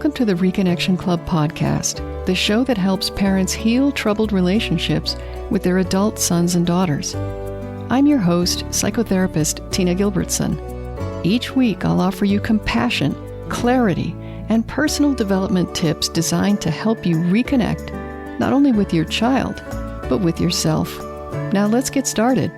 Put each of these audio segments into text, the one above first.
Welcome to the Reconnection Club podcast, the show that helps parents heal troubled relationships with their adult sons and daughters. I'm your host, psychotherapist Tina Gilbertson. Each week, I'll offer you compassion, clarity, and personal development tips designed to help you reconnect, not only with your child, but with yourself. Now let's get started.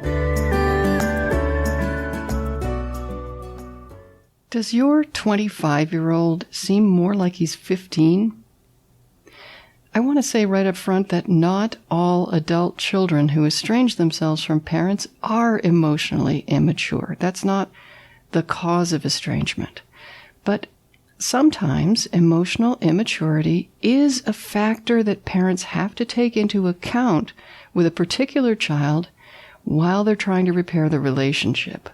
Does your 25-year-old seem more like he's 15? I want to say right up front that not all adult children who estrange themselves from parents are emotionally immature. That's not the cause of estrangement. But sometimes emotional immaturity is a factor that parents have to take into account with a particular child while they're trying to repair the relationship.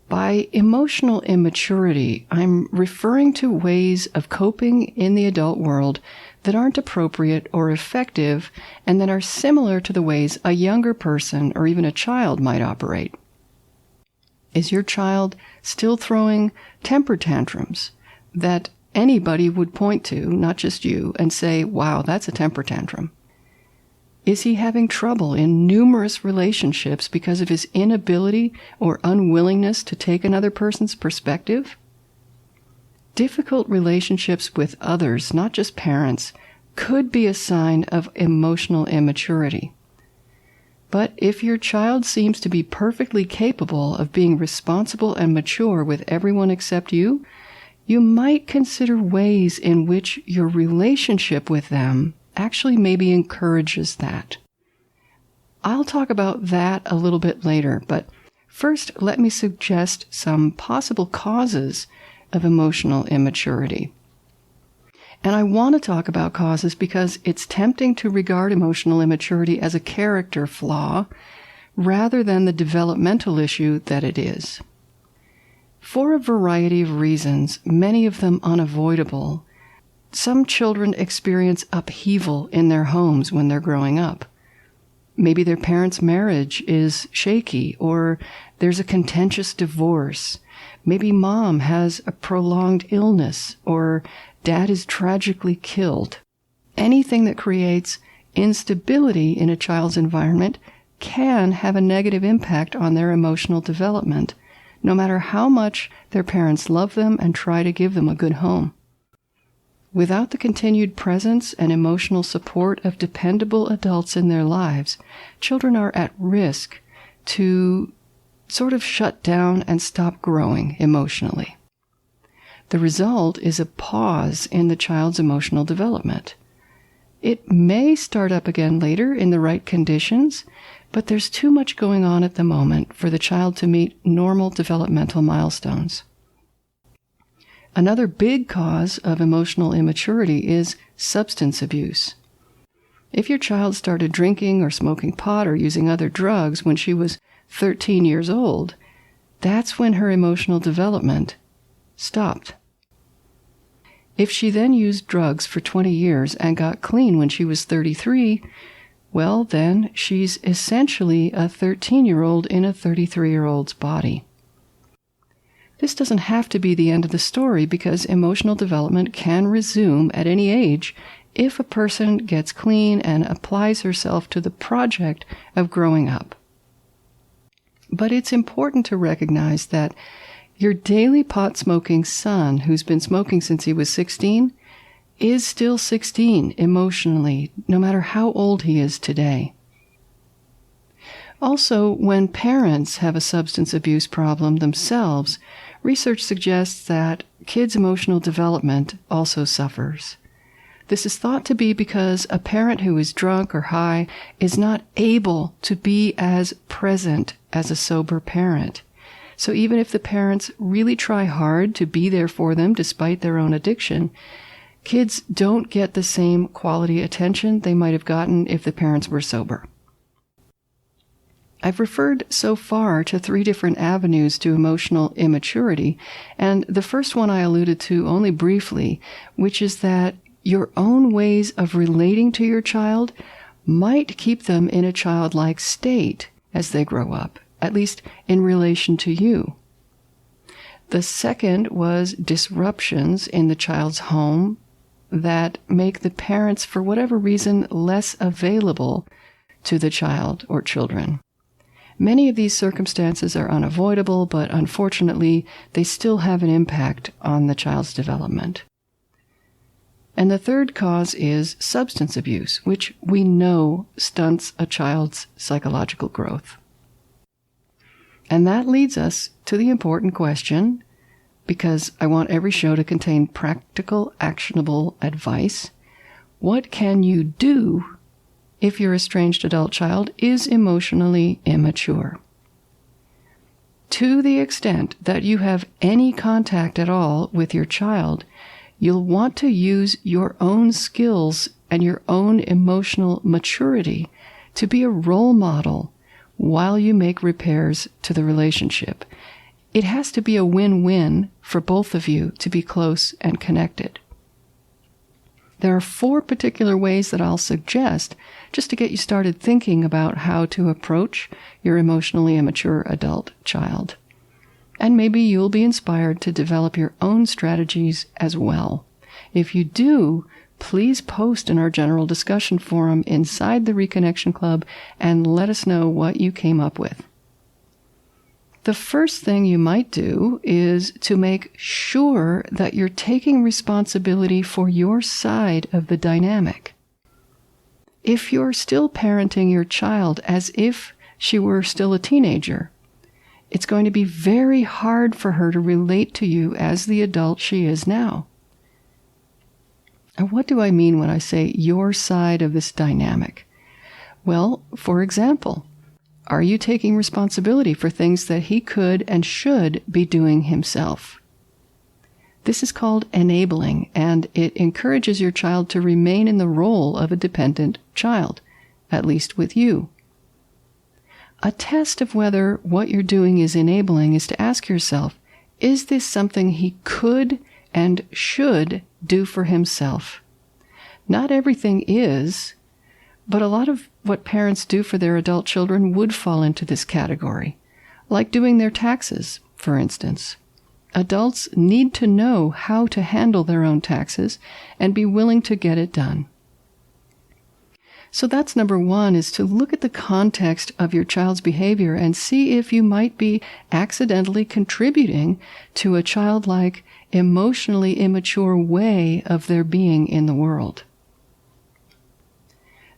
By emotional immaturity, I'm referring to ways of coping in the adult world that aren't appropriate or effective and that are similar to the ways a younger person or even a child might operate. Is your child still throwing temper tantrums that anybody would point to, not just you, and say, wow, that's a temper tantrum? Is he having trouble in numerous relationships because of his inability or unwillingness to take another person's perspective? Difficult relationships with others, not just parents, could be a sign of emotional immaturity. But if your child seems to be perfectly capable of being responsible and mature with everyone except you, you might consider ways in which your relationship with them actually maybe encourages that. I'll talk about that a little bit later, but first let me suggest some possible causes of emotional immaturity. And I want to talk about causes because it's tempting to regard emotional immaturity as a character flaw rather than the developmental issue that it is. For a variety of reasons, many of them unavoidable, some children experience upheaval in their homes when they're growing up. Maybe their parents' marriage is shaky, or there's a contentious divorce. Maybe mom has a prolonged illness, or dad is tragically killed. Anything that creates instability in a child's environment can have a negative impact on their emotional development, no matter how much their parents love them and try to give them a good home. Without the continued presence and emotional support of dependable adults in their lives, children are at risk to sort of shut down and stop growing emotionally. The result is a pause in the child's emotional development. It may start up again later in the right conditions, but there's too much going on at the moment for the child to meet normal developmental milestones. Another big cause of emotional immaturity is substance abuse. If your child started drinking or smoking pot or using other drugs when she was 13 years old, that's when her emotional development stopped. If she then used drugs for 20 years and got clean when she was 33, well, then she's essentially a 13-year-old in a 33-year-old's body. This doesn't have to be the end of the story because emotional development can resume at any age if a person gets clean and applies herself to the project of growing up. But it's important to recognize that your daily pot-smoking son, who's been smoking since he was 16, is still 16 emotionally, no matter how old he is today. Also, when parents have a substance abuse problem themselves, research suggests that kids' emotional development also suffers. This is thought to be because a parent who is drunk or high is not able to be as present as a sober parent. So even if the parents really try hard to be there for them despite their own addiction, kids don't get the same quality attention they might have gotten if the parents were sober. I've referred so far to 3 different avenues to emotional immaturity, and the first one I alluded to only briefly, which is that your own ways of relating to your child might keep them in a childlike state as they grow up, at least in relation to you. The second was disruptions in the child's home that make the parents, for whatever reason, less available to the child or children. Many of these circumstances are unavoidable, but unfortunately, they still have an impact on the child's development. And the third cause is substance abuse, which we know stunts a child's psychological growth. And that leads us to the important question, because I want every show to contain practical, actionable advice. What can you do if your estranged adult child is emotionally immature? To the extent that you have any contact at all with your child, you'll want to use your own skills and your own emotional maturity to be a role model while you make repairs to the relationship. It has to be a win-win for both of you to be close and connected. There are 4 particular ways that I'll suggest just to get you started thinking about how to approach your emotionally immature adult child. And maybe you'll be inspired to develop your own strategies as well. If you do, please post in our general discussion forum inside the Reconnection Club and let us know what you came up with. The first thing you might do is to make sure that you're taking responsibility for your side of the dynamic. If you're still parenting your child as if she were still a teenager, it's going to be very hard for her to relate to you as the adult she is now. And what do I mean when I say your side of this dynamic? Well, for example, are you taking responsibility for things that he could and should be doing himself? This is called enabling, and it encourages your child to remain in the role of a dependent child, at least with you. A test of whether what you're doing is enabling is to ask yourself, is this something he could and should do for himself? Not everything is, but a lot of what parents do for their adult children would fall into this category, like doing their taxes, for instance. Adults need to know how to handle their own taxes and be willing to get it done. So that's number 1, is to look at the context of your child's behavior and see if you might be accidentally contributing to a childlike, emotionally immature way of their being in the world.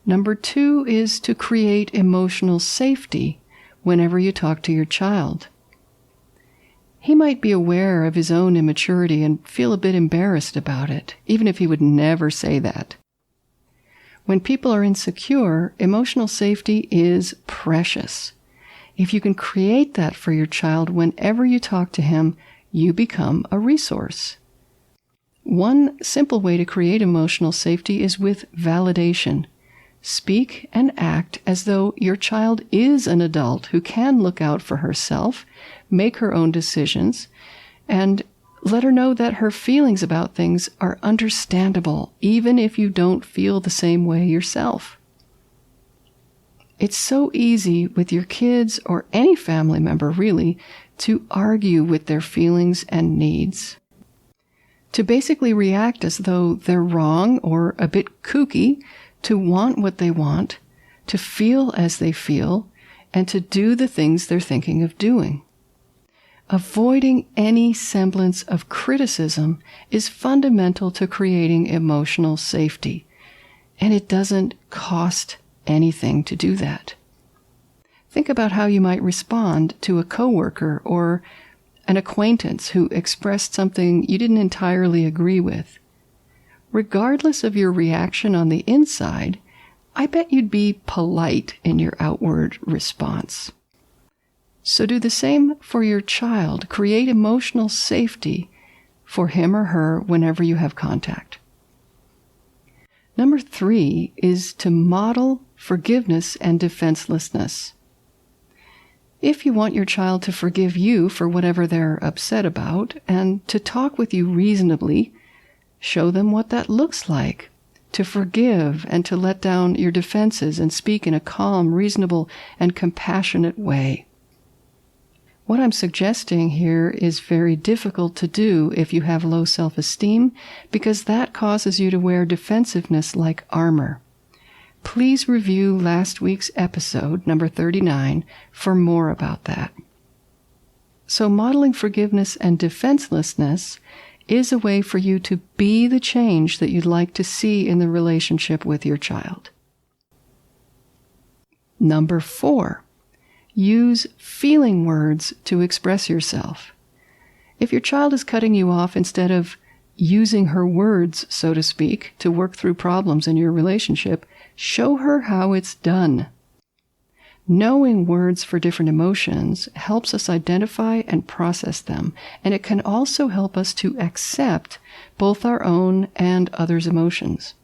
Number 2 is to create emotional safety whenever you talk to your child. He might be aware of his own immaturity and feel a bit embarrassed about it, even if he would never say that. When people are insecure, emotional safety is precious. If you can create that for your child whenever you talk to him, you become a resource. One simple way to create emotional safety is with validation. Speak and act as though your child is an adult who can look out for herself, make her own decisions, and let her know that her feelings about things are understandable, even if you don't feel the same way yourself. It's so easy with your kids or any family member, really, to argue with their feelings and needs. To basically react as though they're wrong or a bit kooky, to want what they want, to feel as they feel, and to do the things they're thinking of doing. Avoiding any semblance of criticism is fundamental to creating emotional safety, and it doesn't cost anything to do that. Think about how you might respond to a coworker or an acquaintance who expressed something you didn't entirely agree with. Regardless of your reaction on the inside, I bet you'd be polite in your outward response. So do the same for your child. Create emotional safety for him or her whenever you have contact. Number 3 is to model forgiveness and defenselessness. If you want your child to forgive you for whatever they're upset about and to talk with you reasonably, show them what that looks like. To forgive and to let down your defenses and speak in a calm, reasonable, and compassionate way. What I'm suggesting here is very difficult to do if you have low self-esteem, because that causes you to wear defensiveness like armor. Please review last week's episode, number 39, for more about that. So modeling forgiveness and defenselessness is a way for you to be the change that you'd like to see in the relationship with your child. Number 4, use feeling words to express yourself. If your child is cutting you off, instead of using her words, so to speak, to work through problems in your relationship, show her how it's done. Knowing words for different emotions helps us identify and process them, and it can also help us to accept both our own and others' emotions.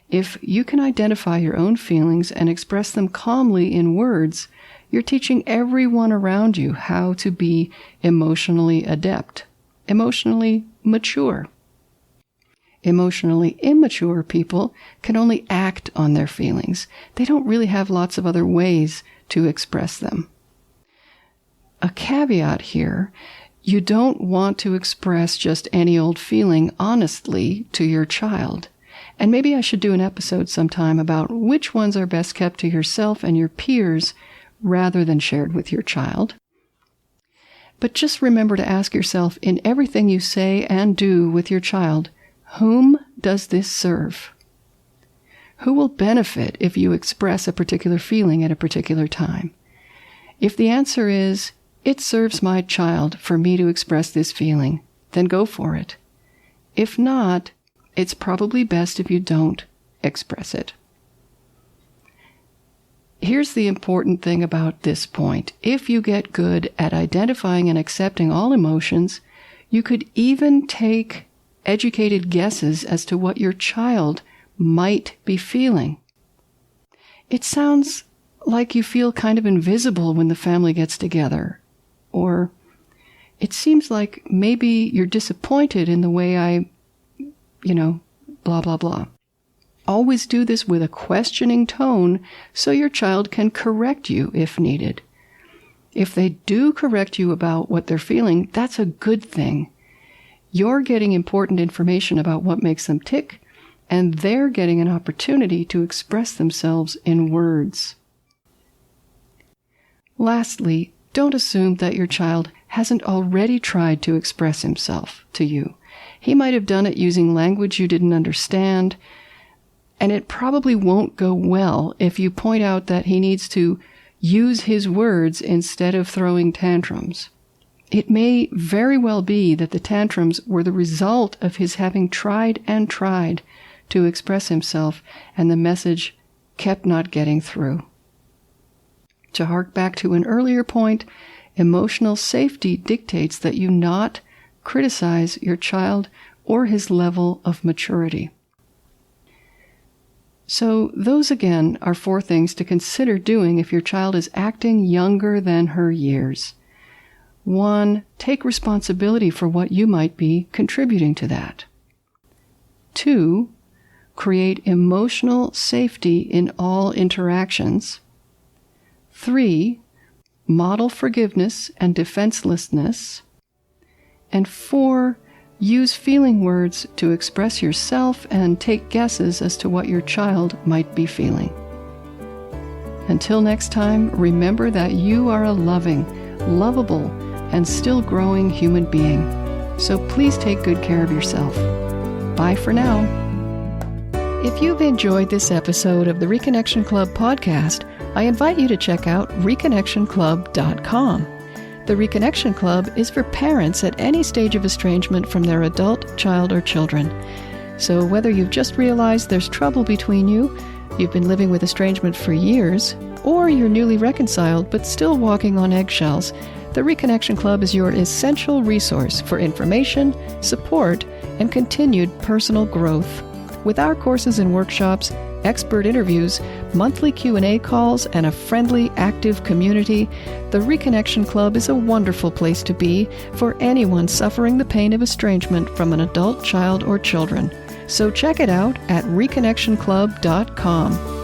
If you can identify your own feelings and express them calmly in words, you're teaching everyone around you how to be emotionally adept, emotionally mature. Emotionally immature people can only act on their feelings. They don't really have lots of other ways to express them. A caveat here, you don't want to express just any old feeling honestly to your child. And maybe I should do an episode sometime about which ones are best kept to yourself and your peers rather than shared with your child. But just remember to ask yourself, in everything you say and do with your child, whom does this serve? Who will benefit if you express a particular feeling at a particular time? If the answer is, it serves my child for me to express this feeling, then go for it. If not, it's probably best if you don't express it. Here's the important thing about this point. If you get good at identifying and accepting all emotions, you could even take educated guesses as to what your child might be feeling. It sounds like you feel kind of invisible when the family gets together, or it seems like maybe you're disappointed in the way blah, blah, blah. Always do this with a questioning tone so your child can correct you if needed. If they do correct you about what they're feeling, that's a good thing. You're getting important information about what makes them tick, and they're getting an opportunity to express themselves in words. Lastly, don't assume that your child hasn't already tried to express himself to you. He might have done it using language you didn't understand, and it probably won't go well if you point out that he needs to use his words instead of throwing tantrums. It may very well be that the tantrums were the result of his having tried and tried to express himself, and the message kept not getting through. To hark back to an earlier point, emotional safety dictates that you not criticize your child or his level of maturity. So those again are 4 things to consider doing if your child is acting younger than her years. 1, take responsibility for what you might be contributing to that. 2, create emotional safety in all interactions. 3, model forgiveness and defenselessness. And 4, use feeling words to express yourself and take guesses as to what your child might be feeling. Until next time, remember that you are a loving, lovable, and still growing human being. So please take good care of yourself. Bye for now. If you've enjoyed this episode of the Reconnection Club podcast, I invite you to check out reconnectionclub.com. The Reconnection Club is for parents at any stage of estrangement from their adult, child, or children. So whether you've just realized there's trouble between you, you've been living with estrangement for years, or you're newly reconciled but still walking on eggshells, the Reconnection Club is your essential resource for information, support, and continued personal growth. With our courses and workshops, expert interviews, monthly Q&A calls, and a friendly, active community, the Reconnection Club is a wonderful place to be for anyone suffering the pain of estrangement from an adult, child, or children. So check it out at reconnectionclub.com.